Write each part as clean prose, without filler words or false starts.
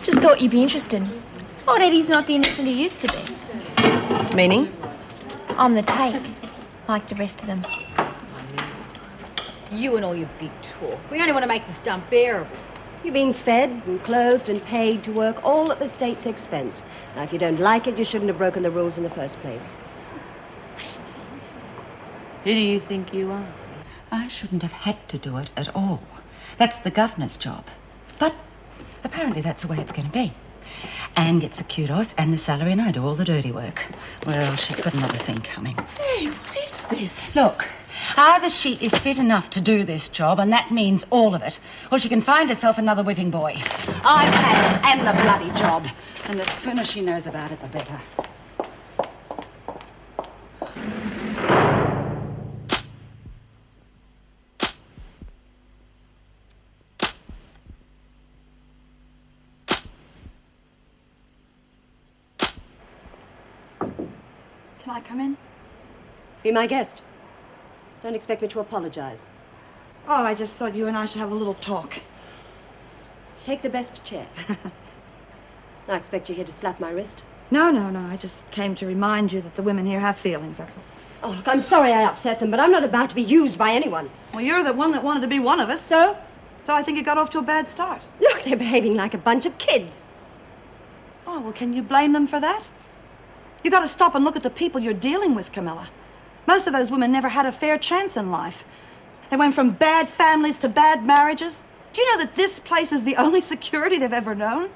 Just thought you'd be interested. Old Eddie's not the innocent he used to be. Meaning? On the take, like the rest of them. You and all your big talk. We only want to make this dump bearable. You're being fed and clothed and paid to work all at the state's expense. Now, if you don't like it, you shouldn't have broken the rules in the first place. Who do you think you are? I shouldn't have had to do it at all. That's the governor's job. But apparently that's the way it's going to be. Anne gets the kudos and the salary and I do all the dirty work. Well, she's got another thing coming. Hey, what is this? Look, either she is fit enough to do this job, and that means all of it, or she can find herself another whipping boy. I've had it and the bloody job. And the sooner she knows about it, the better. Can I come in? Be my guest. Don't expect me to apologize. Oh, I just thought you and I should have a little talk. Take the best chair. I expect you here to slap my wrist. No. I just came to remind you that the women here have feelings, that's all. Oh, look, I'm sorry I upset them, but I'm not about to be used by anyone. Well, you're the one that wanted to be one of us. So? So I think you got off to a bad start. Look, they're behaving like a bunch of kids. Oh, well, can you blame them for that? You got to stop and look at the people you're dealing with, Camilla. Most of those women never had a fair chance in life. They went from bad families to bad marriages. Do you know that this place is the only security they've ever known?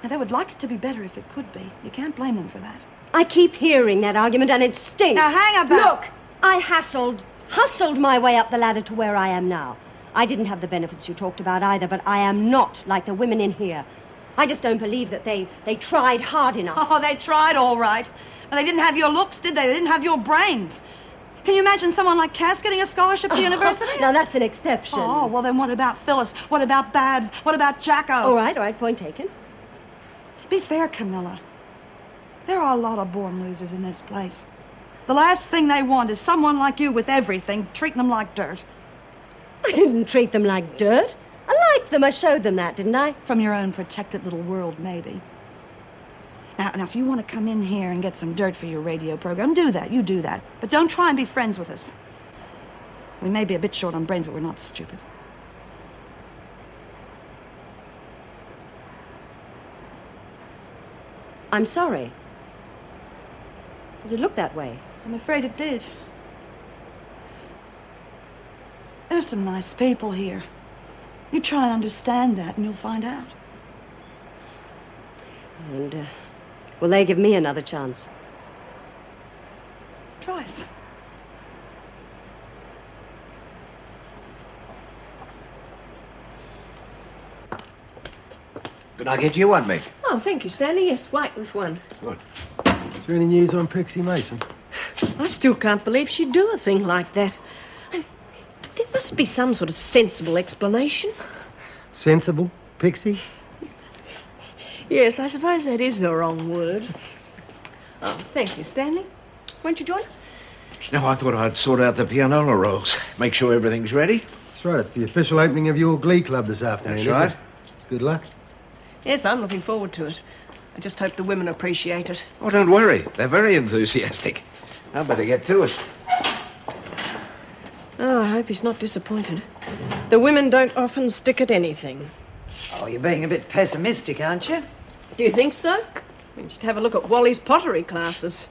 Now, they would like it to be better if it could be. You can't blame them for that. I keep hearing that argument, and it stinks. Now, hang about. Look, I hustled my way up the ladder to where I am now. I didn't have the benefits you talked about either, but I am not like the women in here. I just don't believe that they tried hard enough. Oh, they tried all right. But they didn't have your looks, did they? They didn't have your brains. Can you imagine someone like Cass getting a scholarship to university? Now, that's an exception. Oh, well, then what about Phyllis? What about Babs? What about Jacko? All right, point taken. Be fair, Camilla. There are a lot of born losers in this place. The last thing they want is someone like you with everything, treating them like dirt. I didn't treat them like dirt. I liked them. I showed them that, didn't I? From your own protected little world, maybe. Now, if you want to come in here and get some dirt for your radio program, do that. You do that. But don't try and be friends with us. We may be a bit short on brains, but we're not stupid. I'm sorry. Did it look that way? I'm afraid it did. There's some nice people here. You try and understand that, and you'll find out. And, will they give me another chance? Try us. Can I get you one, Meg? Oh, thank you, Stanley. Yes, white with one. Good. Is there any news on Pixie Mason? I still can't believe she'd do a thing like that. There must be some sort of sensible explanation. Sensible? Pixie? Yes, I suppose that is the wrong word. Oh, thank you, Stanley. Won't you join us? No, I thought I'd sort out the pianola rolls. Make sure everything's ready. That's right, it's the official opening of your glee club this afternoon. That's isn't right. it? Good luck. Yes, I'm looking forward to it. I just hope the women appreciate it. Oh, don't worry. They're very enthusiastic. I better get to it. Oh, I hope he's not disappointed. The women don't often stick at anything. Oh, you're being a bit pessimistic, aren't you? Do you think so? I mean, just have a look at Wally's pottery classes.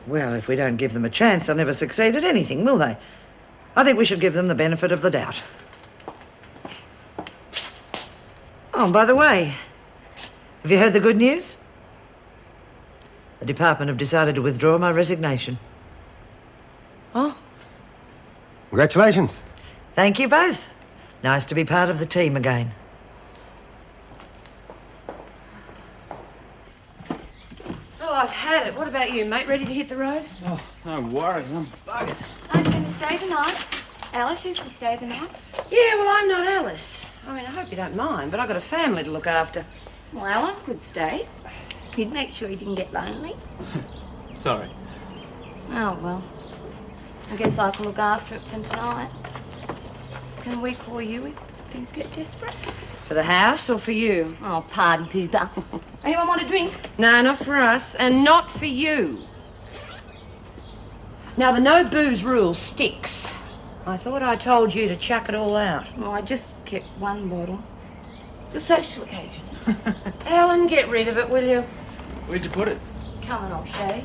Well, if we don't give them a chance, they'll never succeed at anything, will they? I think we should give them the benefit of the doubt. Oh, by the way, have you heard the good news? The department have decided to withdraw my resignation. Oh? Congratulations. Thank you both. Nice to be part of the team again. Oh, I've had it. What about you, mate? Ready to hit the road? Oh, no worries. I'm buggered. I'm going to stay the night. Alice used to stay the night. Yeah, well, I'm not Alice. I mean, I hope you don't mind, but I've got a family to look after. Well, Alan could stay. He'd make sure he didn't get lonely. Sorry. Oh, well. I guess I can look after it for tonight. Can we call you if things get desperate? For the house or for you? Oh, party pooper. Anyone want a drink? No, not for us, and not for you. Now, the no booze rule sticks. I thought I told you to chuck it all out. Oh, I just kept one bottle. It's a social occasion. Ellen, get rid of it, will you? Where'd you put it? Come on, Shay.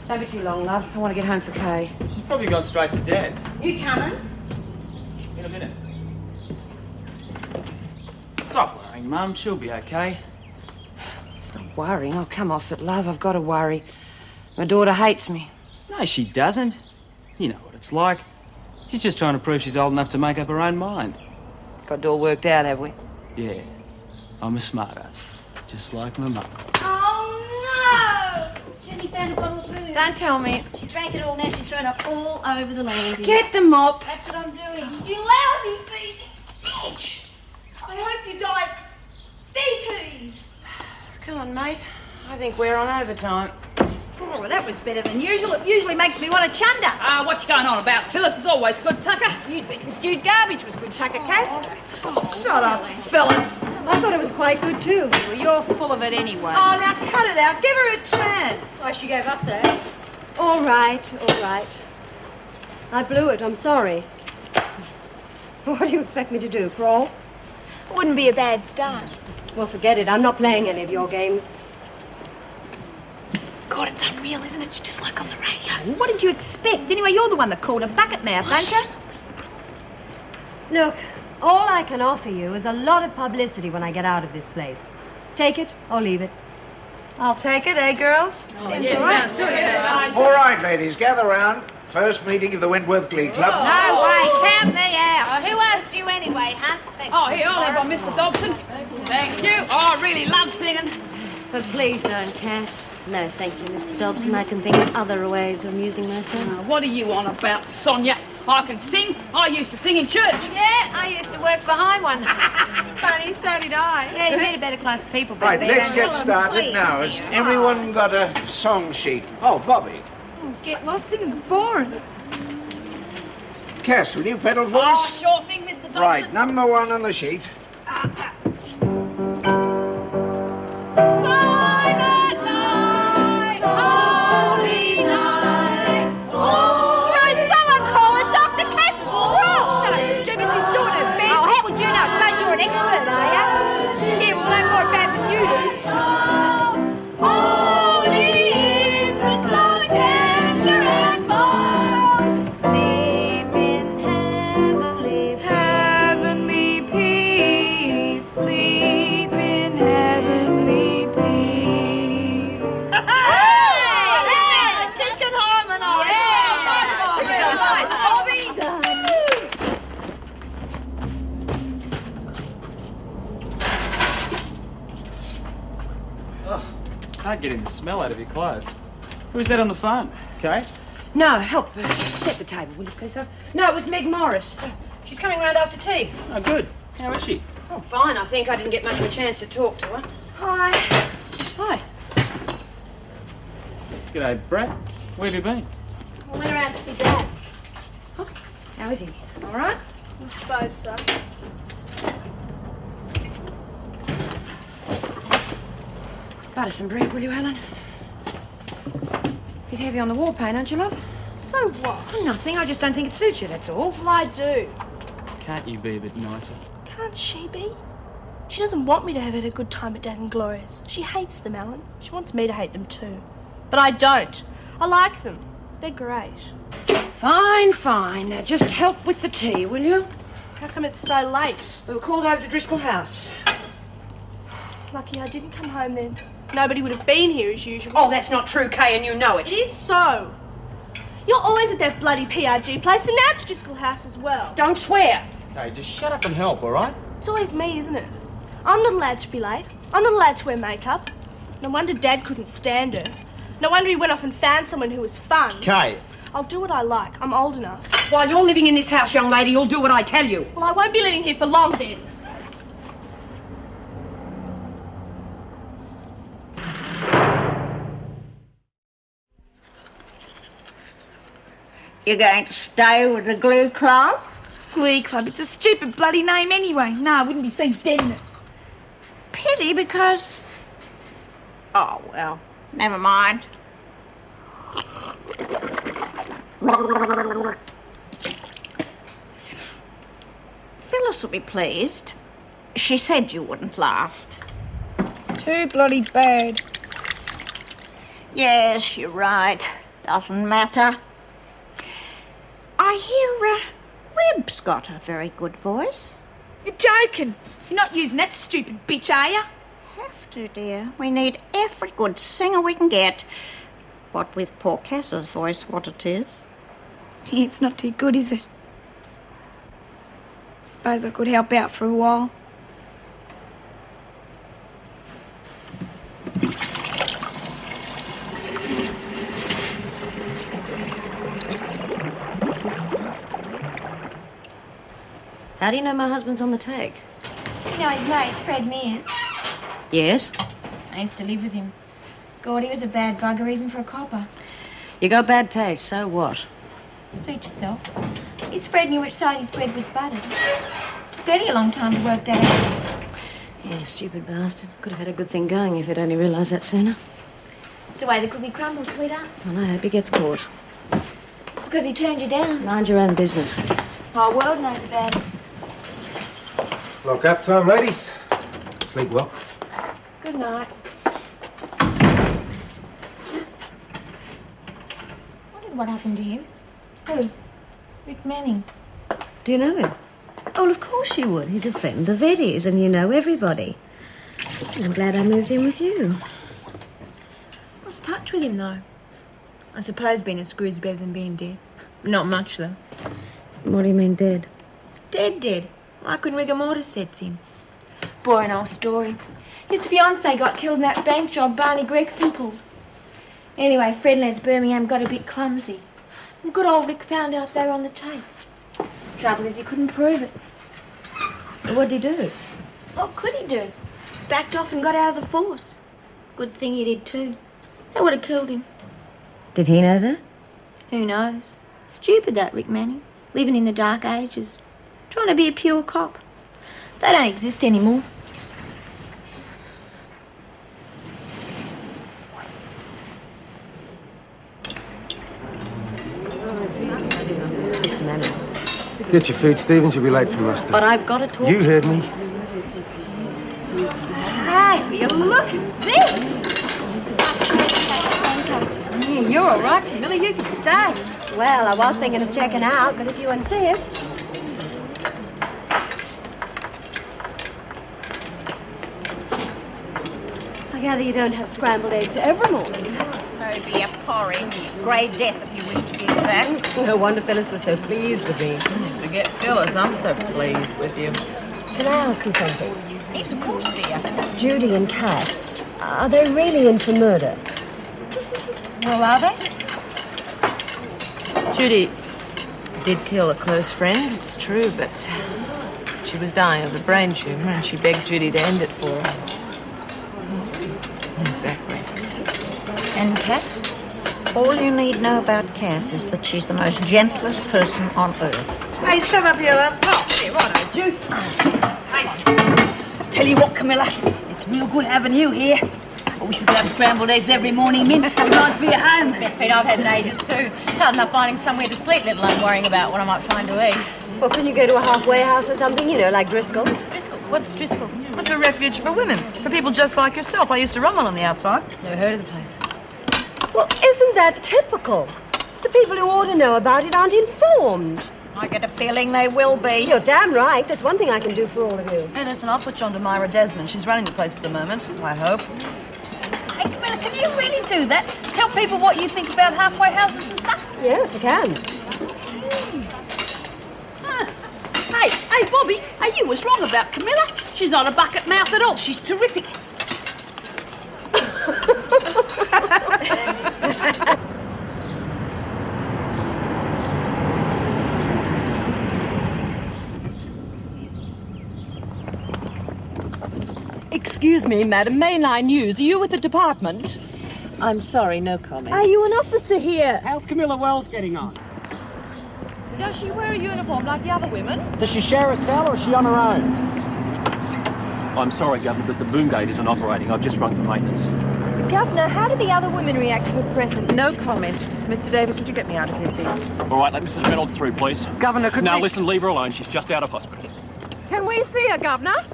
Don't be too long, love. I want to get home for Kay. She's probably gone straight to Dad's. You coming? In a minute. Stop worrying, Mum. She'll be okay. Stop worrying. Oh, come off it, love. I've got to worry. My daughter hates me. No, she doesn't. You know what it's like. She's just trying to prove she's old enough to make up her own mind. Got it all worked out, have we? Yeah. I'm a smartass. Just like my mum. Oh, no! Jenny found a bottle of booze. Don't tell me. She drank it all, now she's thrown it all over the landing. Get the mop. That's what I'm doing. You lousy thieving bitch! I hope you die DTs. Come on, mate. I think we're on overtime. Oh, well, that was better than usual. It usually makes me want to chunder. What you going on about? Phyllis is always good, Tucker. You'd think stewed garbage was good, Tucker, Cass. Shut up, Phyllis. I thought it was quite good, too. Well, you're full of it anyway. Oh, now cut it out. Give her a chance. Oh, she gave us a. All right, all right. I blew it. I'm sorry. What do you expect me to do, crawl? Wouldn't be a bad start. Well, forget it. I'm not playing any of your games. God, it's unreal, isn't it? She's just like on the radio. What did you expect? Anyway, you're the one that called her bucket mouth, ain't you? Look, all I can offer you is a lot of publicity when I get out of this place. Take it or leave it. I'll take it, eh, girls? Sounds good. All right, ladies, gather round. First meeting of the Wentworth Glee Club. No way, count me out. Who asked you anyway, huh? Thanks. Oh, here, I'll have one, Mr. Dobson. Thank you. Oh, I really love singing. But please don't, Cass. No, thank you, Mr. Dobson. I can think of other ways of amusing myself. What are you on about, Sonia? I can sing. I used to sing in church. Yeah, I used to work behind one. Funny, so did I. Yeah, you meet a better class of people. Right, back let's then. get started now. Has everyone got a song sheet? Oh, Bobby. Get lost, singing's boring. Cass, will you pedal for Oh, us? sure thing, Mr. Dobson. Right, number one on the sheet. Silent night, holy night. Oh, someone call her Dr. Cass's Ross. Shut up, stupid. She's doing her best. Oh, how would you know? I suppose you're an expert, are you? Yeah, well, I'm more bad than you do. Holy infant, so tender and mild, sleep in heavenly peace. Sleep in heavenly peace. Kick and harmonize. Well done, Bobby. Can't get any smell out of your clothes. Who's that on the phone? Kay? No, help. Set the table, will you, please, sir? No, it was Meg Morris. She's coming round after tea. Oh, good. How is she? Oh, fine, I think. I didn't get much of a chance to talk to her. Hi. Hi. G'day, Brad. Where have you been? I went around to see Dad. How is he? All right? I suppose so. Butter some bread, will you, Helen? Bit heavy on the war paint, aren't you, love? So what? Oh, nothing. I just don't think it suits you, that's all. Well, I do. Can't you be a bit nicer? Can't she be? She doesn't want me to have had a good time at Dad and Gloria's. She hates them, Alan. She wants me to hate them too. But I don't. I like them. They're great. Fine, fine. Now just help with the tea, will you? How come it's so late? We were called over to Driscoll House. Lucky I didn't come home then. Nobody would have been here as usual. Oh, that's not true, Kay, and you know it. It is so. You're always at that bloody PRG place, and now it's Driscoll House as well. Don't swear. Kay, just shut up and help, all right? It's always me, isn't it? I'm not allowed to be late. I'm not allowed to wear makeup. No wonder Dad couldn't stand her. No wonder he went off and found someone who was fun. Kay. I'll do what I like. I'm old enough. While you're living in this house, young lady, you'll do what I tell you. Well, I won't be living here for long then. You're going to stay with the Glue Club? Glee Club. It's a stupid bloody name anyway. No, I wouldn't be seen dead in it. pity because... Oh, well, never mind. Phyllis will be pleased. She said you wouldn't last. Too bloody bad. Yes, you're right. Doesn't matter. I hear Reb's got a very good voice. You're joking. You're not using that stupid bitch, are you? Have to, dear. We need every good singer we can get. What with poor Cass's voice, what it is. Yeah, it's not too good, is it? Suppose I could help out for a while. How do you know my husband's on the take? You know his mate, Fred Mears. Yes? I used to live with him. God, he was a bad bugger, even for a copper. You got bad taste, so what? Suit yourself. His Fred knew which side his bread was buttered. Took Eddie a long time to work that out. Yeah, stupid bastard. Could have had a good thing going if he'd only realised that sooner. It's the way the cookie crumbles, sweetheart. Well, I hope he gets caught. Just because he turned you down. Mind your own business. The whole world knows about it. Lock up time, ladies. Sleep well. Good night. What happened to him? Who? Rick Manning. Do you know him? Oh, of course you would. He's a friend of Eddie's and you know everybody. And I'm glad I moved in with you. What's touch with him, though? I suppose being a screw's better than being dead. Not much, though. What do you mean, dead? Dead. Like when rigor mortis sets in. Boring old story. His fiancée got killed in that bank job Barney Gregson pulled. Anyway, Fred Les Birmingham got a bit clumsy. And good old Rick found out they were on the tape. Trouble is he couldn't prove it. What'd he do? What could he do? Backed off and got out of the force. Good thing he did too. That would have killed him. Did he know that? Who knows? Stupid, that Rick Manning. Living in the dark ages. Trying to be a pure cop. They don't exist anymore. Mr. Manning. Get your food, Stevens. You'll be late for muster. But I've got to talk. You heard me. Hey, look at this! Yeah, you're all right, Camilla. You can stay. Well, I was thinking of checking out, but if you insist. I gather you don't have scrambled eggs every morning. No, dear, porridge. Grey death, if you wish to be exact. No wonder Phyllis was so pleased with me. Forget Phyllis. I'm so pleased with you. Can I ask you something? Yes, of course, dear. Judy and Cass, are they really in for murder? Well, are they? Judy did kill a close friend, it's true, but she was dying of a brain tumour and she begged Judy to end it for her. Exactly. And Cass? All you need know about Cass is that she's the most gentlest person on earth. Hey, shut up here, love. Oh, yeah, right, Jude. Hey, tell you what, Camilla, it's real good having you here. I wish we could have scrambled eggs every morning, Min. Reminds me of home. Best feed I've had in ages, too. It's hard enough finding somewhere to sleep, let alone worrying about what I might find to eat. Well, can you go to a halfway house or something, you know, like Driscoll? Driscoll? What's Driscoll? It's a refuge for women, for people just like yourself. I used to run one on the outside. Never heard of the place. Well, isn't that typical? The people who ought to know about it aren't informed. I get a feeling they will be. You're damn right. That's one thing I can do for all of you. Hey, listen, I'll put you on to Myra Desmond. She's running the place at the moment, I hope. Hey, Camilla, can you really do that? Tell people what you think about halfway houses and stuff? Yes, I can. Hey, Bobby, hey, you was wrong about Camilla. She's not a bucket mouth at all. She's terrific. Excuse me, Madam. Mainline News. Are you with the department? I'm sorry, no comment. Are you an officer here? How's Camilla Wells getting on? Does she wear a uniform like the other women? Does she share a cell or is she on her own? I'm sorry, Governor, but the boom gate isn't operating. I've just rung for maintenance. Governor, how did the other women react with present? No comment. Mr. Davis, would you get me out of here, please? All right, let Mrs. Reynolds through, please. Governor, could Now, we... listen, leave her alone. She's just out of hospital. Can we see her, Governor?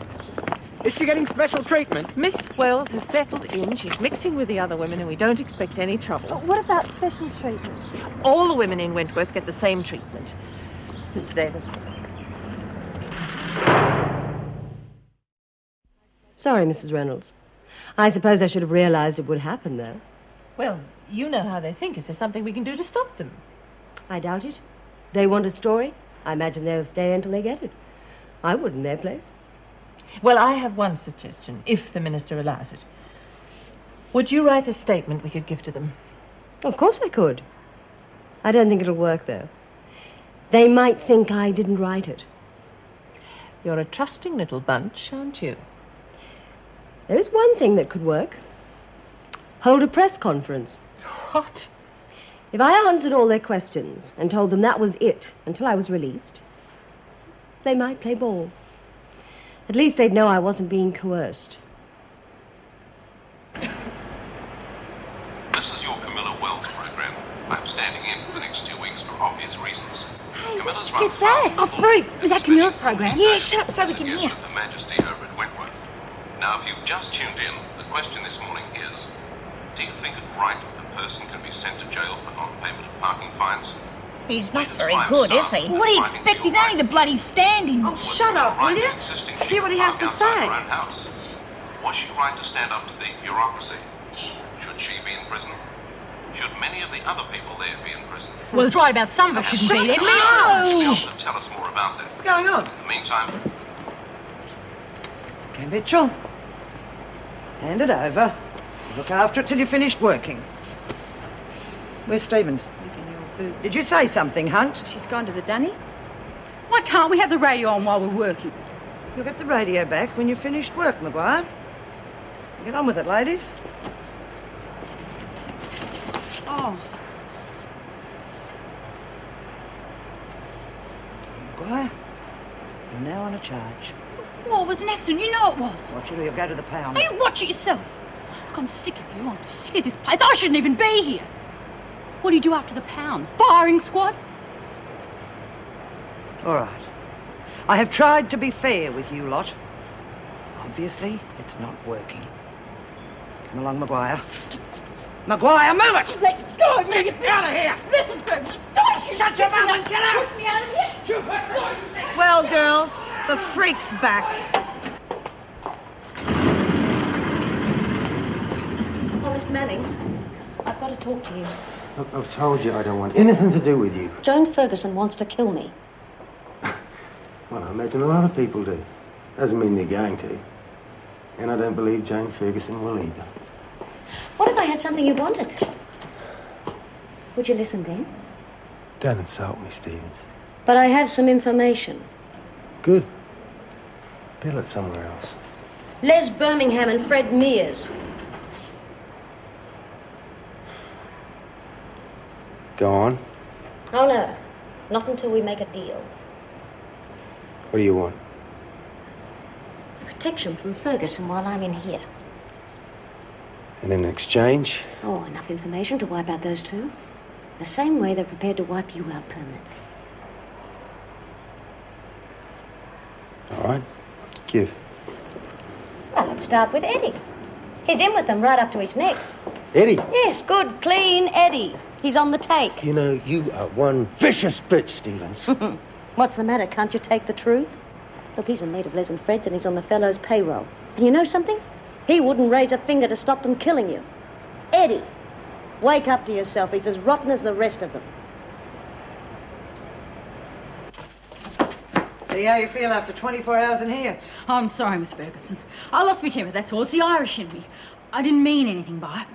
Is she getting special treatment? Miss Wells has settled in. She's mixing with the other women, and we don't expect any trouble. What about special treatment? All the women in Wentworth get the same treatment. Mr. Davis. Sorry, Mrs. Reynolds. I suppose I should have realized it would happen, though. Well, you know how they think. Is there something we can do to stop them? I doubt it. They want a story. I imagine they'll stay until they get it. I would in their place. Well, I have one suggestion, if the minister allows it. Would you write a statement we could give to them? Of course I could. I don't think it'll work, though. They might think I didn't write it. You're a trusting little bunch, aren't you? There is one thing that could work. Hold a press conference. What? If I answered all their questions and told them that was it until I was released, they might play ball. At least they'd know I wasn't being coerced. This is your Camilla Wells program. I'm standing in for the next 2 weeks for obvious reasons. Camilla's run Get that! Oh, Ruth, was that Camilla's program? Yeah, shut up so we can hear. Her Majesty over at Wentworth. Now, if you've just tuned in, the question this morning is, do you think it right a person can be sent to jail for non-payment of parking fines? He's not very good, is he? What do you expect? He's only the bloody stand-in. Oh, shut up, will you? Hear what he has to say. Was she right to stand up to the bureaucracy? Should she be in prison? Should many of the other people there be in prison? Well, it's right about some of us shouldn't be there. No! Tell us more about that. What's going on? In the meantime, Okay, Mitchell. Hand it over. Look after it till you're finished working. Where's Stevens? Did you say something, Hunt? She's gone to the dunny. Why can't we have the radio on while we're working? You'll get the radio back when you've finished work, Maguire. Get on with it, ladies. Oh. Maguire, you're now on a charge. Before it was an accident, you know it was. Watch it or you'll go to the pound. Now you watch it yourself. Look, I'm sick of you. I'm sick of this place. I shouldn't even be here. What do you do after the pound? Firing squad? All right. I have tried to be fair with you lot. Obviously, it's not working. Come along, Maguire. Maguire, move it! Let go of me! Get out of here! Listen, Ferguson, don't you shut your mouth and get out! Push me out of here! Well, girls, the freak's back. Oh, Mr. Manning, I've got to talk to you. Look, I've told you I don't want anything to do with you. Joan Ferguson wants to kill me. Well, I imagine a lot of people do. Doesn't mean they're going to. And I don't believe Jane Ferguson will either. What if I had something you wanted? Would you listen then? Don't insult me, Stevens. But I have some information. Good. Bill it somewhere else. Les Birmingham and Fred Mears. Go on. Oh, no. Not until we make a deal. What do you want? Protection from Ferguson while I'm in here. And in exchange? Oh, enough information to wipe out those two. The same way they're prepared to wipe you out permanently. All right. Give. Well, let's start with Eddie. He's in with them right up to his neck. Eddie! Yes, good, clean Eddie. He's on the take. You know, you are one vicious bitch, Stevens. What's the matter? Can't you take the truth? Look, he's a mate of Les and Fred's and he's on the fellow's payroll. And you know something? He wouldn't raise a finger to stop them killing you. Eddie, wake up to yourself. He's as rotten as the rest of them. See how you feel after 24 hours in here? Oh, I'm sorry, Miss Ferguson. I lost my temper, that's all. It's the Irish in me. I didn't mean anything by it.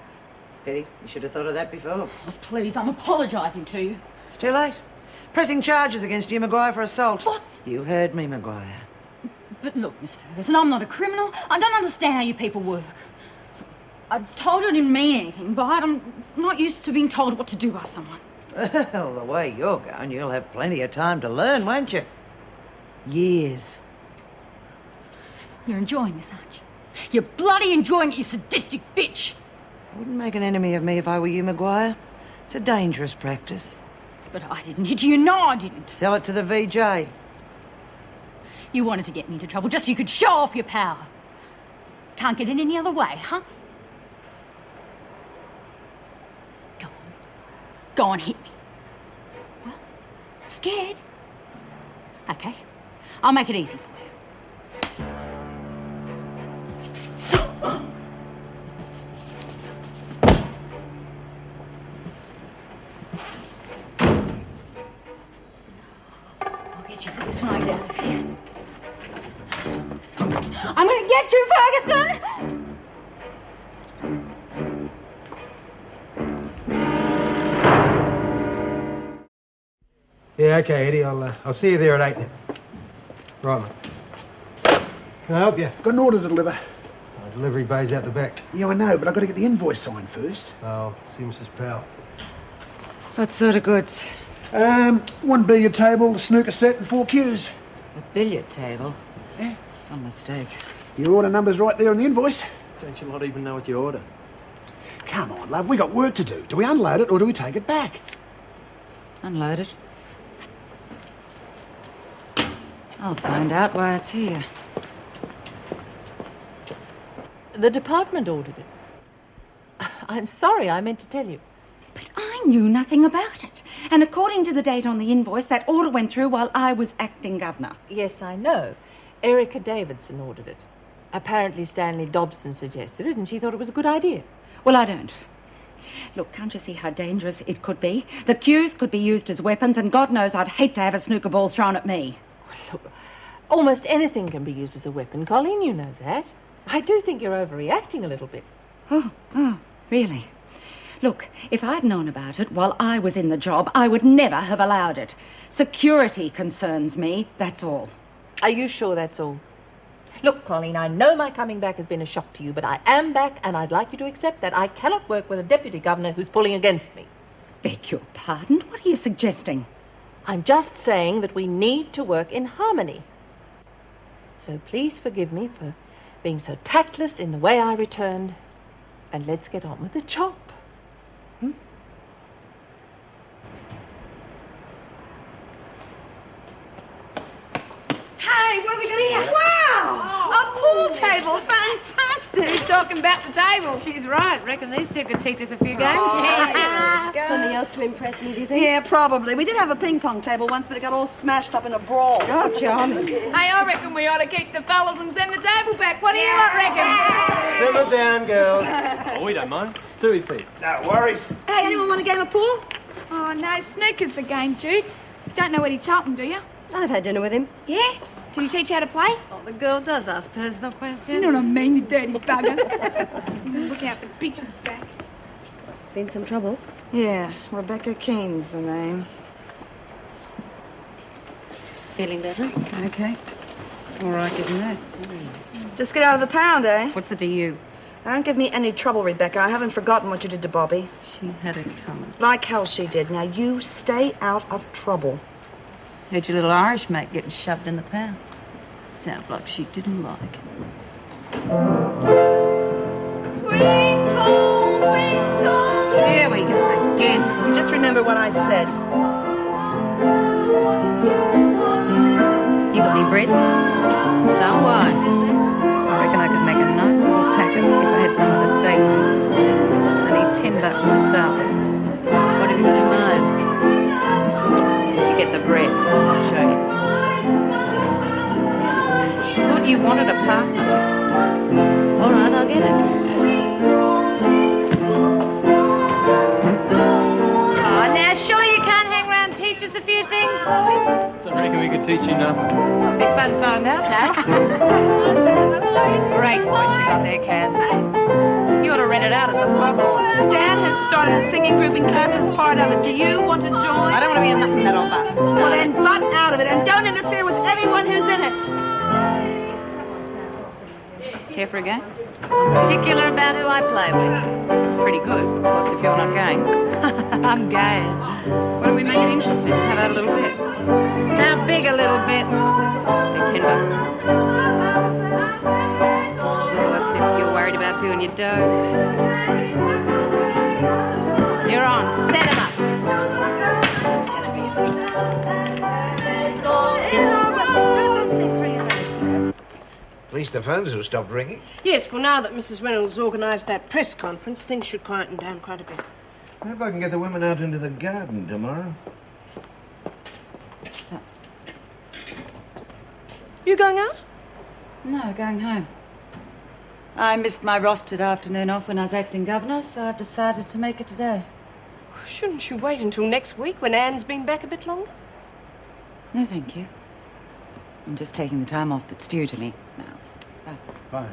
Pity. You should have thought of that before. Oh, please, I'm apologising to you. It's too late. Pressing charges against you, Maguire, for assault. What? You heard me, Maguire. But look, Miss Ferguson, I'm not a criminal. I don't understand how you people work. I told you I didn't mean anything by it. I'm not used to being told what to do by someone. Well, the way you're going, you'll have plenty of time to learn, won't you? Years. You're enjoying this, aren't you? You're bloody enjoying it, you sadistic bitch! I wouldn't make an enemy of me if I were you, Maguire. It's a dangerous practice. But I didn't. You know I didn't. Tell it to the VJ. You wanted to get me into trouble just so you could show off your power. Can't get it any other way, huh? Go on. Go on, hit me. Well, scared? Okay. I'll make it easy for you. I'll get you for this when I get out of here. I'm gonna get you, Ferguson! Yeah, okay, Eddie. I'll see you there at 8 then. Right, mate. Can I help you? Got an order to deliver. Delivery bay's out the back. Yeah, I know, but I've got to get the invoice signed first. Oh, see Mrs. Powell. What sort of goods? 1 billiard table, a snooker set, and 4 cues. A billiard table? Yeah. Some mistake. Your order number's right there on the invoice. Don't you lot even know what you order? Come on, love, we got work to do. Do we unload it or do we take it back? Unload it. I'll find out why it's here. The department ordered it. I'm sorry, I meant to tell you. But I knew nothing about it. And according to the date on the invoice, that order went through while I was acting governor. Yes, I know. Erica Davidson ordered it. Apparently Stanley Dobson suggested it, and she thought it was a good idea. Well, I don't. Look, can't you see how dangerous it could be? The cues could be used as weapons, and God knows I'd hate to have a snooker ball thrown at me. Look, almost anything can be used as a weapon, Colleen, you know that. I do think you're overreacting a little bit. Oh, really? Look, if I'd known about it while I was in the job, I would never have allowed it. Security concerns me, that's all. Are you sure that's all? Look, Colleen, I know my coming back has been a shock to you, but I am back, and I'd like you to accept that. I cannot work with a deputy governor who's pulling against me. Beg your pardon? What are you suggesting? I'm just saying that we need to work in harmony. So please forgive me for being so tactless in the way I returned, and let's get on with the job. Hey, what have we got here? Wow! A pool table! Fantastic! Who's talking about the table? She's right. Reckon these two could teach us a few games. Something else to impress me, do you think? Yeah, probably. We did have a ping pong table once, but it got all smashed up in a brawl. Oh, charming. Hey, I reckon we ought to keep the fellas and send the table back. What do you lot reckon? Simmer down, girls. Oh, we don't mind. Do we, Pete? No worries. Hey, anyone want a game of pool? Oh, no, snooker's the game, Jude. Don't know Eddie Charlton, do you? I've had dinner with him. Yeah? Did he teach you how to play? Oh, the girl does ask personal questions. You know what I mean, you dirty bugger. Look out, the bitch is back. Been some trouble? Yeah, Rebecca Keene's the name. Feeling better? Okay. All right, given that. Just get out of the pound, eh? What's it to you? Don't give me any trouble, Rebecca. I haven't forgotten what you did to Bobby. She had it coming. Like hell she did. Now you stay out of trouble. Heard your little Irish mate getting shoved in the pound. Sounds like she didn't like it. Twinkle, twinkle. Here we go again. Just remember what I said. You got any bread? Some wine. I reckon I could make a nice little packet if I had some of the steak. I need $10 to start with. What have you got in mind? You get the bread. I'll show you. Thought you wanted a partner. All right, I'll get it. Oh, now sure you can't hang around and teach us a few things, boys? I reckon we could teach you nothing. It'll be fun to find out, It's a great voice you got there, Cass. You ought to rent it out as a foghorn. Stan has started a singing group in class as part of it. Do you want to join? I don't want to be in nothing that old bastard. Well, then butt out of it and don't interfere with anyone who's in it. Care for a game? I'm particular about who I play with. Pretty good. Of course, if you're not game. I'm gay. What do we make it interesting? How about a little bit? How big a little bit? Say $10. out doing your dough. You're on. Set him up. At least the phones have stopped ringing. Yes, well, now that Mrs. Reynolds organised that press conference, things should quieten down quite a bit. I hope I can get the women out into the garden tomorrow. You going out? No, going home. I missed my rostered afternoon off when I was acting governor, so I've decided to make it today. Shouldn't you wait until next week when Anne's been back a bit longer? No, thank you. I'm just taking the time off that's due to me now. Bye. Bye.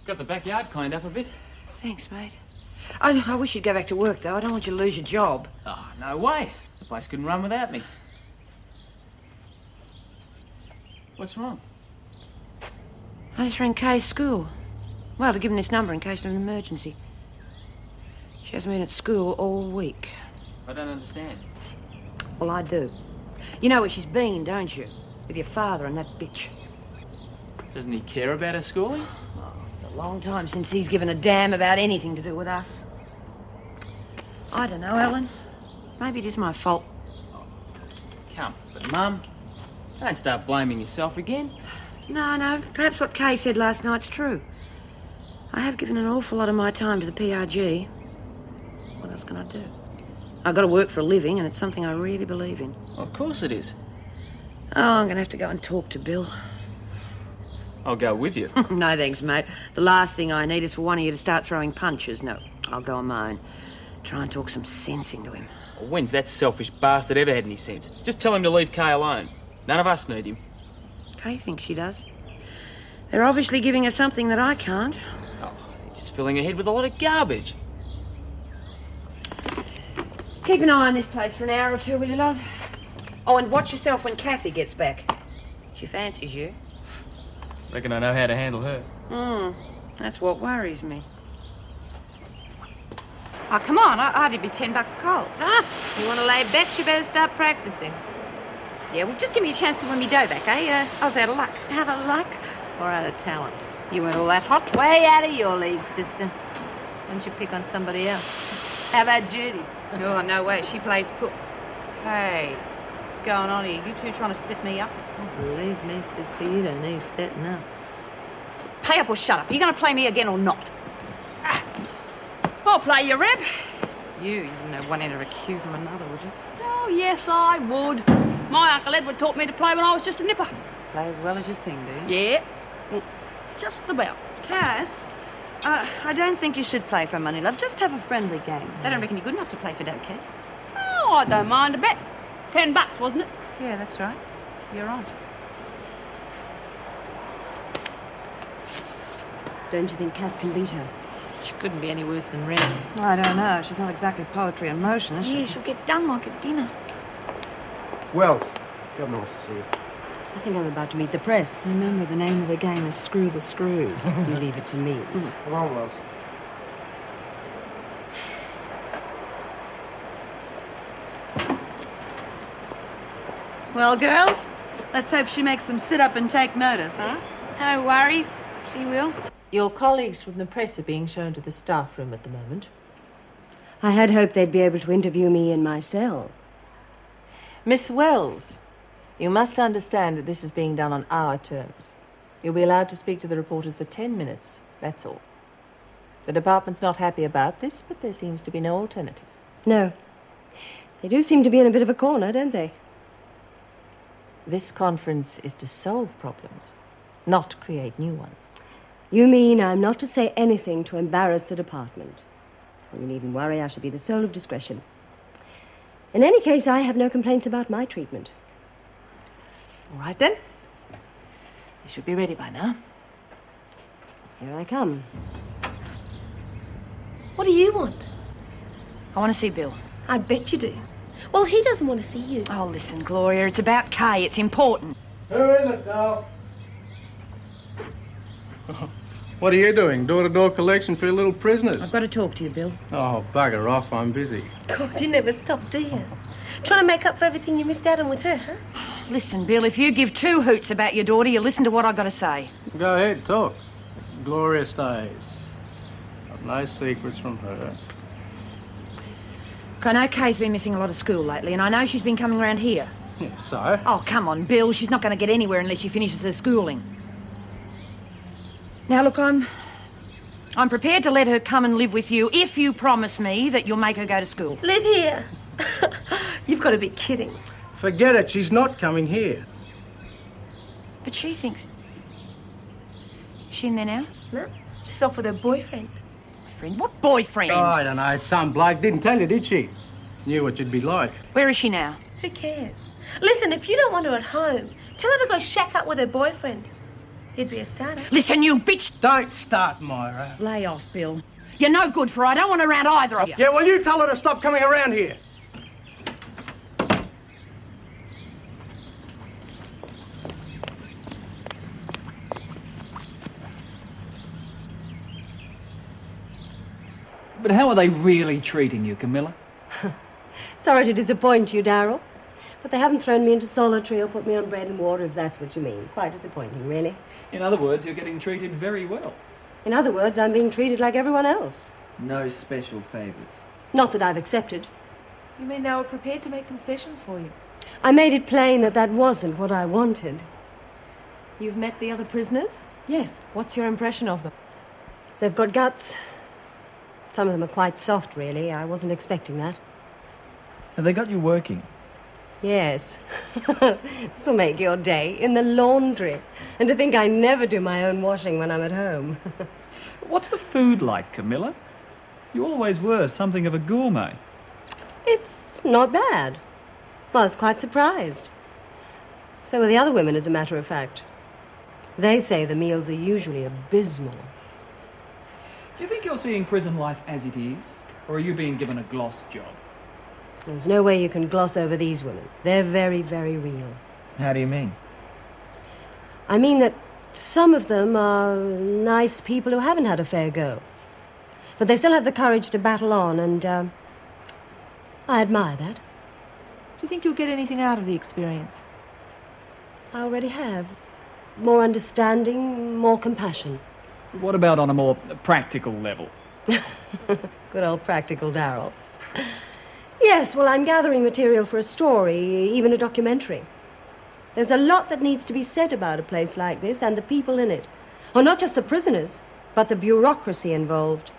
Got the backyard cleaned up a bit. Thanks, mate. I wish you'd go back to work, though. I don't want you to lose your job. Oh, no way. The place couldn't run without me. What's wrong? I just rang Kay's school. Well, to give him this number in case of an emergency. She hasn't been at school all week. I don't understand. Well, I do. You know where she's been, don't you? With your father and that bitch. Doesn't he care about her schooling? It's a long time since he's given a damn about anything to do with us. I don't know, Ellen. Maybe it is my fault. Comfort, Mum. Don't start blaming yourself again. No. Perhaps what Kay said last night's true. I have given an awful lot of my time to the PRG. What else can I do? I've got to work for a living, and it's something I really believe in. Of course it is. Oh, I'm going to have to go and talk to Bill. I'll go with you. No, thanks, mate. The last thing I need is for one of you to start throwing punches. No, I'll go on my own. Try and talk some sense into him. When's that selfish bastard ever had any sense? Just tell him to leave Kay alone. None of us need him. Kay thinks she does. They're obviously giving her something that I can't. Oh, they're just filling her head with a lot of garbage. Keep an eye on this place for an hour or two, will you, love? Oh, and watch yourself when Kathy gets back. She fancies you. Reckon I know how to handle her. That's what worries me. Oh, come on. I'd be $10 cold. You want to lay bets, you better start practicing. Yeah, well, just give me a chance to win me dough back, eh? I was out of luck. Out of luck or out of talent? You weren't all that hot. Way out of your league, sister. Why don't you pick on somebody else? How about Judy? Oh, no way. She plays pool. Hey, what's going on here? You two trying to set me up? Oh, believe me, sister, you don't need setting up. Pay up or shut up. Are you going to play me again or not? I'll play you, Reb. You wouldn't have one end of a cue from another, would you? Oh, yes, I would. My Uncle Edward taught me to play when I was just a nipper. Play as well as you sing, do you? Yeah. Just about. Cass, I don't think you should play for money, love. Just have a friendly game. They don't reckon you're good enough to play for dough, Cass. Oh, I don't mind a bet. $10, wasn't it? Yeah, that's right. You're on. Don't you think Cass can beat her? She couldn't be any worse than Ren. I don't know. She's not exactly poetry in motion, is she? Yeah, she'll get done like a dinner. Wells, Governor wants to see you. I think I'm about to meet the press. Remember, the name of the game is Screw the Screws. You leave it to me. Come on, Wells. Well, girls, let's hope she makes them sit up and take notice, huh? No worries. She will. Your colleagues from the press are being shown to the staff room at the moment. I had hoped they'd be able to interview me in my cell. Miss Wells, you must understand that this is being done on our terms. You'll be allowed to speak to the reporters for 10 minutes, that's all. The department's not happy about this, but there seems to be no alternative. No. They do seem to be in a bit of a corner, don't they? This conference is to solve problems, not create new ones. You mean I'm not to say anything to embarrass the department? I wouldn't even worry. I shall be the soul of discretion. In any case, I have no complaints about my treatment. All right, then. You should be ready by now. Here I come. What do you want? I want to see Bill. I bet you do. Well, he doesn't want to see you. Oh, listen, Gloria, it's about Kay. It's important. Who is it, Dal? What are you doing? Door-to-door collection for your little prisoners? I've got to talk to you, Bill. Oh, bugger off. I'm busy. God, you never stop, do you? Trying to make up for everything you missed out on with her, huh? Listen, Bill, if you give two hoots about your daughter, you listen to what I've got to say. Go ahead, talk. Gloria stays. Got no secrets from her. I know Kay's been missing a lot of school lately, and I know she's been coming around here. Yeah, so? Oh, come on, Bill. She's not going to get anywhere unless she finishes her schooling. Now, look, I'm prepared to let her come and live with you if you promise me that you'll make her go to school. Live here? You've got to be kidding. Forget it. She's not coming here. But she thinks... Is she in there now? No, she's off with her boyfriend. Boyfriend? What boyfriend? Oh, I don't know. Some bloke didn't tell you, did she? Knew what you'd be like. Where is she now? Who cares? Listen, if you don't want her at home, tell her to go shack up with her boyfriend. He'd be a starter. Listen, you bitch! Don't start, Myra. Lay off, Bill. You're no good for her. I don't want her around either of you. Yeah, well, you tell her to stop coming around here. But how are they really treating you, Camilla? Sorry to disappoint you, Darryl. But they haven't thrown me into solitary or put me on bread and water, if that's what you mean. Quite disappointing, really. In other words, you're getting treated very well. In other words, I'm being treated like everyone else. No special favours. Not that I've accepted. You mean they were prepared to make concessions for you? I made it plain that that wasn't what I wanted. You've met the other prisoners? Yes. What's your impression of them? They've got guts. Some of them are quite soft, really. I wasn't expecting that. Have they got you working? Yes. This'll make your day. In the laundry. And to think I never do my own washing when I'm at home. What's the food like, Camilla? You always were something of a gourmet. It's not bad. I was quite surprised. So are the other women, as a matter of fact. They say the meals are usually abysmal. Do you think you're seeing prison life as it is? Or are you being given a gloss job? There's no way you can gloss over these women. They're very, very real. How do you mean? I mean that some of them are nice people who haven't had a fair go. But they still have the courage to battle on, and I admire that. Do you think you'll get anything out of the experience? I already have. More understanding, more compassion. What about on a more practical level? Good old practical Darryl. Yes, well, I'm gathering material for a story, even a documentary. There's a lot that needs to be said about a place like this and the people in it. Oh, not just the prisoners, but the bureaucracy involved.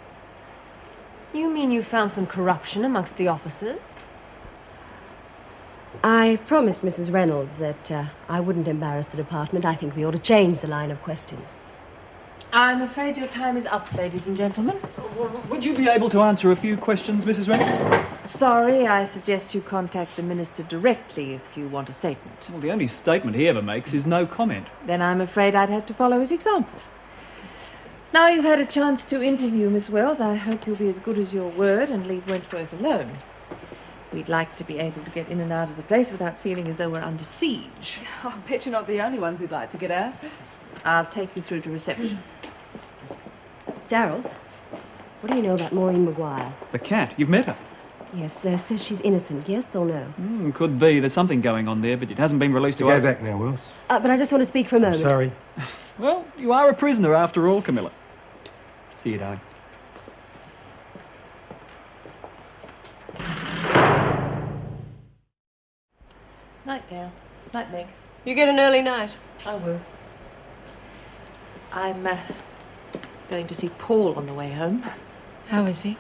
You mean you found some corruption amongst the officers? I promised Mrs. Reynolds that I wouldn't embarrass the department. I think we ought to change the line of questions. I'm afraid your time is up, ladies and gentlemen. Would you be able to answer a few questions, Mrs. Reynolds? Sorry, I suggest you contact the Minister directly if you want a statement. Well, the only statement he ever makes is no comment. Then I'm afraid I'd have to follow his example. Now you've had a chance to interview Miss Wells, I hope you'll be as good as your word and leave Wentworth alone. We'd like to be able to get in and out of the place without feeling as though we're under siege. I bet you're not the only ones who'd like to get out. I'll take you through to reception. Darryl, what do you know about Maureen Maguire? The cat. You've met her? Yes, says she's innocent, yes or no? Could be. There's something going on there, but it hasn't been released to Go us. back now, Wills. But I just want to speak for a moment. Sorry. Well, you are a prisoner after all, Camilla. See you, darling. Night, Gail. Night, Meg. You get an early night. I will. I'm going to see Paul on the way home. How is he?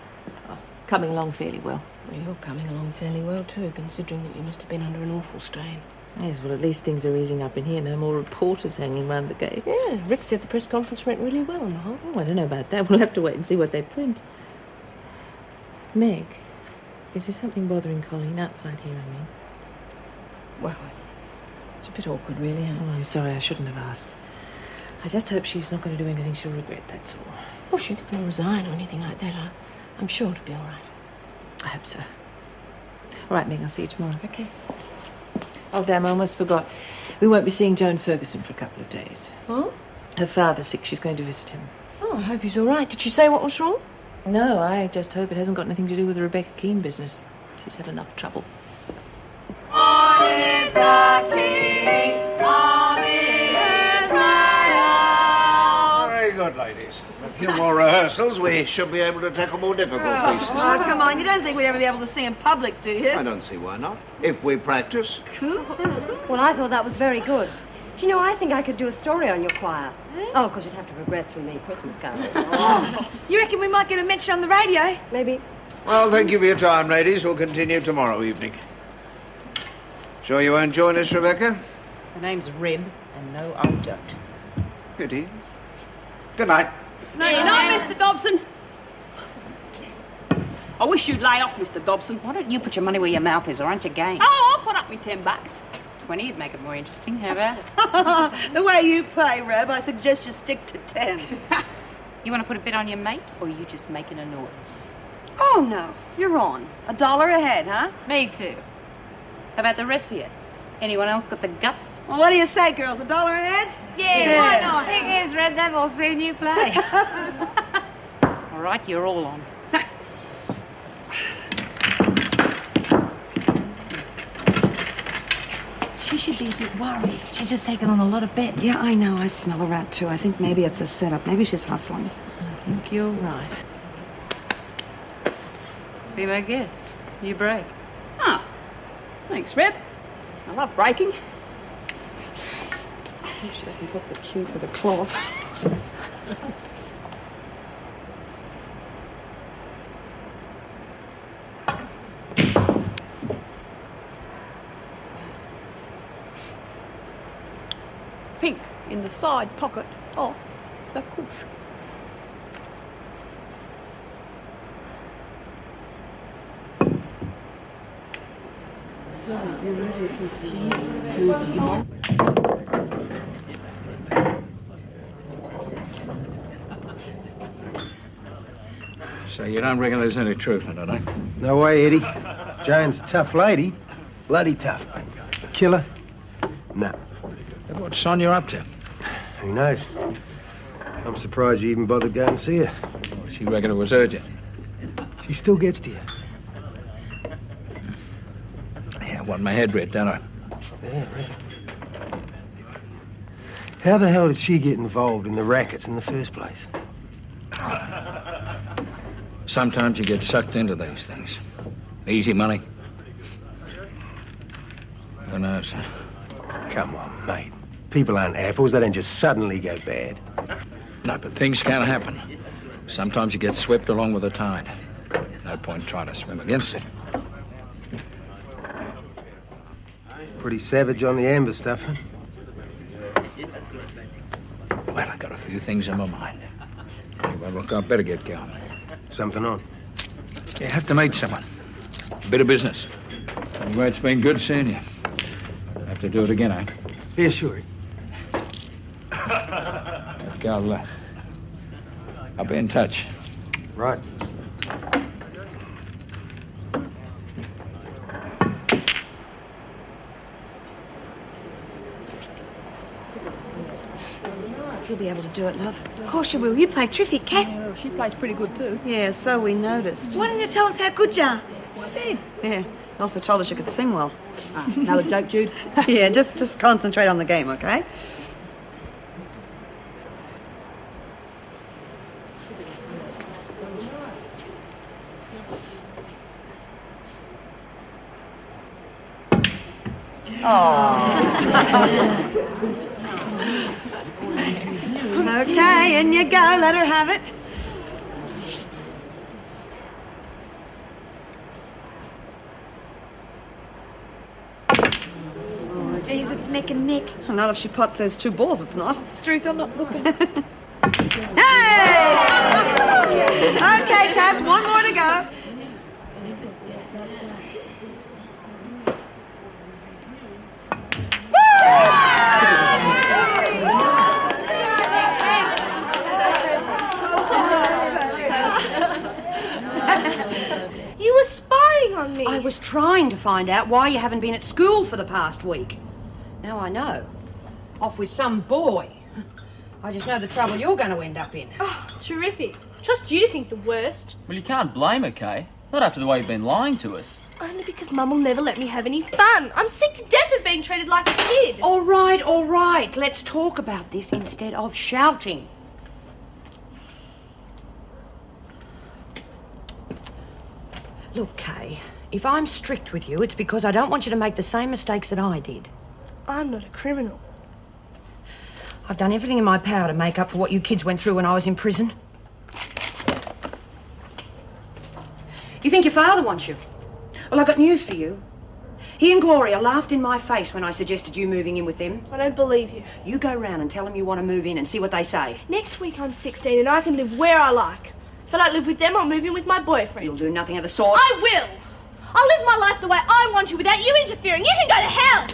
Oh, coming along fairly well. Well, you're coming along fairly well, too, considering that you must have been under an awful strain. Yes, well, at least things are easing up in here. No more reporters hanging round the gates. Yeah, Rick said the press conference went really well on the whole. Oh, I don't know about that. We'll have to wait and see what they print. Meg, is there something bothering Colleen outside here, I mean? Well, it's a bit awkward, really, huh? Oh, I'm sorry, I shouldn't have asked. I just hope she's not going to do anything she'll regret, that's all. Oh, she didn't resign or anything like that. I'm sure it'll be all right. I hope so. All right, Meg, I'll see you tomorrow. Okay. Oh, damn, I almost forgot. We won't be seeing Joan Ferguson for a couple of days. Oh? Her father's sick. She's going to visit him. Oh, I hope he's all right. Did she say what was wrong? No, I just hope it hasn't got anything to do with the Rebecca Keane business. She's had enough trouble. Born is the King of Israel. Very good, ladies. A few more rehearsals, we should be able to tackle more difficult pieces. Oh, come on. You don't think we'd ever be able to sing in public, do you? I don't see why not. If we practice. Well, I thought that was very good. Do you know, I think I could do a story on your choir. Oh, of course, you'd have to progress from the Christmas carol. You reckon we might get a mention on the radio? Maybe. Well, thank you for your time, ladies. We'll continue tomorrow evening. Sure you won't join us, Rebecca? The name's Rib, and no, I don't. Pity. Good night. No, you're not, Mr. Dobson. I wish you'd lay off, Mr. Dobson. Why don't you put your money where your mouth is, or aren't you game? Oh, I'll put up me $10. 20 would make it more interesting. How about it? The way you play, Reb, I suggest you stick to 10. You want to put a bit on your mate, or are you just making a noise? Oh, no. You're on. $1 a head, huh? Me too. How about the rest of you? Anyone else got the guts? Well, what do you say, girls? $1 a head? Yeah, why not? Thing is, Red, they've all seen you play. All right, you're all on. She should be a bit worried. She's just taken on a lot of bets. Yeah, I know. I smell a rat, too. I think maybe it's a setup. Maybe she's hustling. I think you're right. Be my guest. You break. Ah, thanks, Reb. I love breaking. I hope she doesn't hook the tooth with a cloth. Pink in the side pocket of the cush. So you don't reckon there's any truth in it, eh? No way, Eddie. Jane's a tough lady. Bloody tough. A killer? No. What's Sonia up to? Who knows? I'm surprised you even bothered going to see her. Well, she reckoned it was urgent. She still gets to you. Yeah, I want my head read, don't I? Yeah, right. How the hell did she get involved in the rackets in the first place? Sometimes you get sucked into these things. Easy money. Who knows? Come on, mate. People aren't apples. They don't just suddenly go bad. No, but things can happen. Sometimes you get swept along with the tide. No point trying to swim against it. Pretty savage on the amber stuff, huh? Well, I got a few things in my mind. Anyway, look, I better get going. Something on? You have to meet someone. A bit of business. Anyway, it's been good seeing you. Have to do it again, eh? Yeah, sure. I'll be in touch. Right. You'll be able to do it, love. Of course you will. You play terrific, Cass. Well, she plays pretty good too. Yeah, so we noticed. Why didn't you tell us how good you are? Steve. Yeah. You also told us you could sing well. Another joke, Jude. Yeah, just concentrate on the game, okay? Okay, in you go. Let her have it. Oh, geez, it's neck and neck. Not if she pots those two balls, it's not. It's truth, I'm not looking. Hey! Okay, Cass, one more to go. You were spying on me. I was trying to find out why you haven't been at school for the past week. Now I know. Off with some boy. I just know the trouble you're going to end up in. Oh, terrific. Trust you to think the worst. Well, you can't blame her, Kay. Not after the way you've been lying to us. Only because Mum will never let me have any fun. I'm sick to death of being treated like a kid. All right. Let's talk about this instead of shouting. Look, Kay, if I'm strict with you, it's because I don't want you to make the same mistakes that I did. I'm not a criminal. I've done everything in my power to make up for what you kids went through when I was in prison. You think your father wants you? Well, I've got news for you. He and Gloria laughed in my face when I suggested you moving in with them. I don't believe you. You go round and tell them you want to move in and see what they say. Next week I'm 16 and I can live where I like. If I don't live with them, I'll move in with my boyfriend. You'll do nothing of the sort. I will! I'll live my life the way I want to without you interfering. You can go to hell!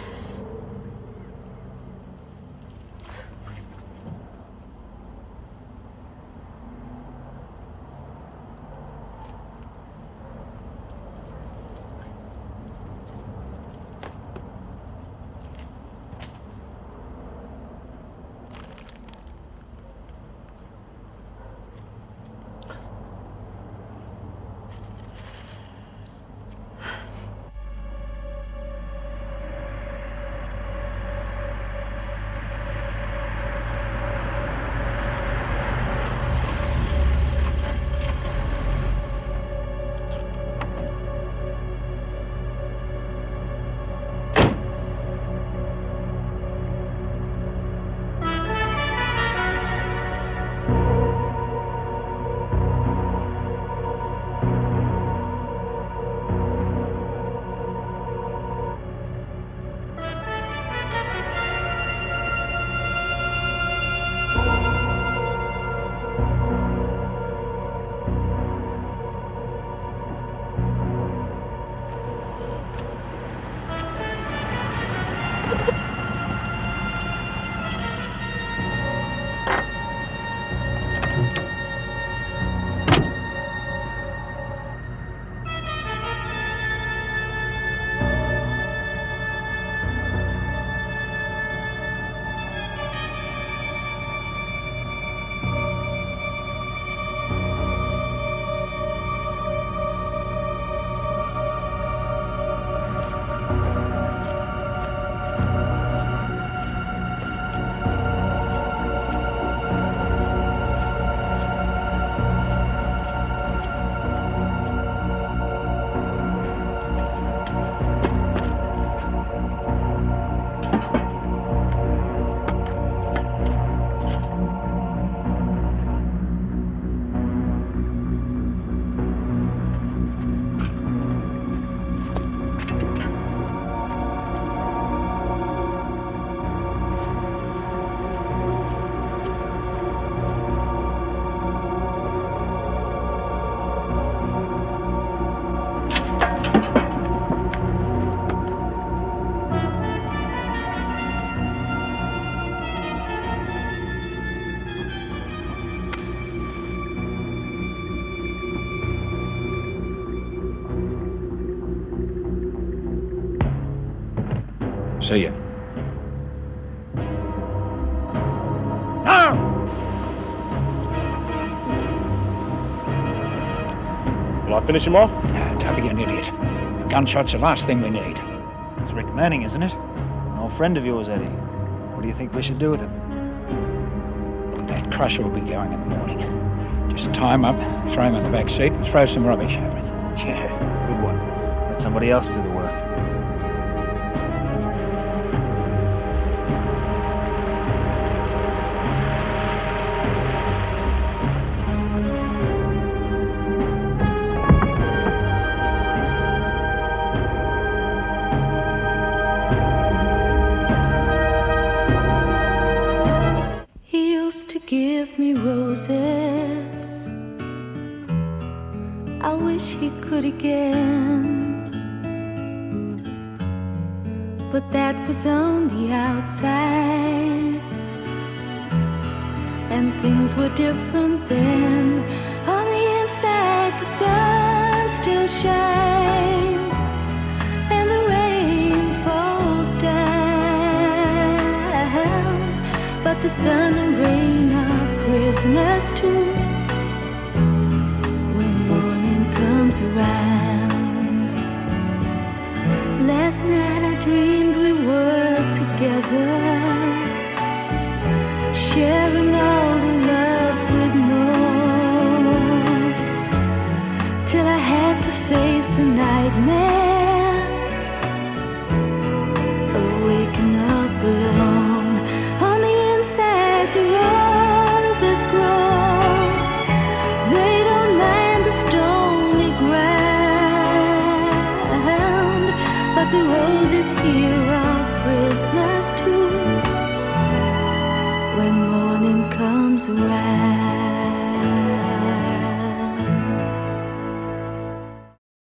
See you. No! Will I finish him off? Don't be an idiot. A gunshot's the last thing we need. It's Rick Manning, isn't it? An old friend of yours, Eddie. What do you think we should do with him? Look, that crusher will be going in the morning. Just tie him up, throw him in the back seat, and throw some rubbish over it. Yeah, good one. Let somebody else do the work. Give me roses. I wish he could again, but that was on the outside, and things were different then. On the inside, the sun still shines, and the rain falls down, but the sun and rain Last night I dreamed